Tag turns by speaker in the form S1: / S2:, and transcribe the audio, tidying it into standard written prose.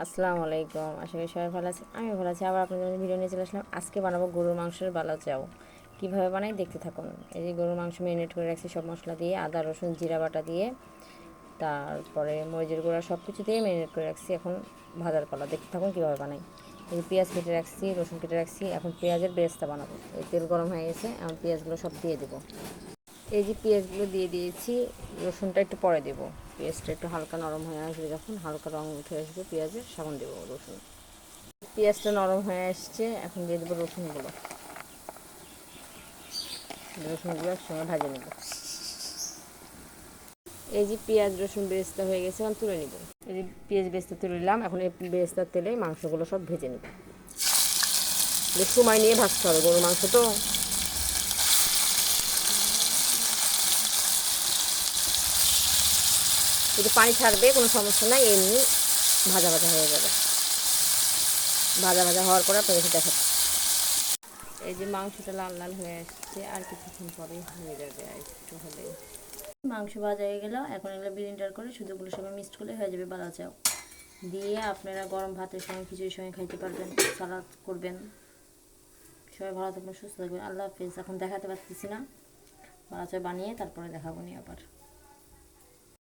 S1: আসসালামু আলাইকুম, আশা করি সবাই ভালো আছে। আমি ভালো আছি। আবার আপনাদের মধ্যে ভিডিও নিয়ে চলে আসলাম। আজকে বানাবো গরুর মাংসের বালা চাও। কীভাবে বানাই দেখতে থাকুন। এই যে গরুর মাংস ম্যারিনেট করে রাখছি সব মশলা দিয়ে, আদা রসুন জিরা বাটা দিয়ে, তারপরে মরিচের গুঁড়া সব কিছু দিয়ে ম্যারিনেট করে রাখছি। এখন ভাজার পালা, দেখতে থাকুন কীভাবে বানাই। এই যে পেঁয়াজ কেটে রাখছি, রসুন কেটে রাখছি। এখন পেঁয়াজের বেরেস্তা বানাবো। এই তেল গরম হয়ে গেছে, এখন পেঁয়াজগুলো সব দিয়ে দেবো। এই যে পেঁয়াজগুলো দিয়ে দিয়েছি, রসুনটা একটু পরে দেবো। পেঁয়াজটা একটু হালকা নরম হয়ে আসবে, যখন হালকা রঙ উঠে আসবে পেঁয়াজের, তখন দেবো রসুন। পেঁয়াজটা নরম হয়ে আসছে, এখন দিয়ে দেবো রসুনগুলো। রসুনগুলো একসঙ্গে ভাজে নেব। এই যে পেঁয়াজ রসুন বেরেস্তা হয়ে গেছে, এখন তুলে নেব। এই যে পেঁয়াজ বেরেস্তা তুলে নিলাম, এখন এই বেরেস্তার তেলে মাংসগুলো সব ভেজে নেব। বেশ সময় নিয়ে ভাজতে হবে, গরুর মাংস তো। যদি পানি ছাড়বে কোনো সমস্যা নাই, এমনি ভাজা ভাজা হয়ে যাবে। ভাজা ভাজা হওয়ার পরে আপনাদের দেখাচ্ছি। এই যে মাংসটা লাল লাল হয়ে আসছে, আর কিছুক্ষণ পরেই হয়ে যাবে, আর একটু হলে মাংস ভাজা হয়ে গেল। এখন এগুলো ব্লেন্ডার করে শুধুগুলো সবাই মিক্সড করলে হয়ে যাবে বালা চাও। দিয়ে আপনারা গরম ভাতের সঙ্গে খিচুড়ির সঙ্গে খাইতে পারবেন, সালাদ করবেন। সবাই ভালো থাকবেন, সুস্থ থাকবেন। আল্লাহ হাফিজ। এখন দেখাতে পারতেছি না, বালা চাও বানিয়ে তারপরে দেখাবো নি আবার।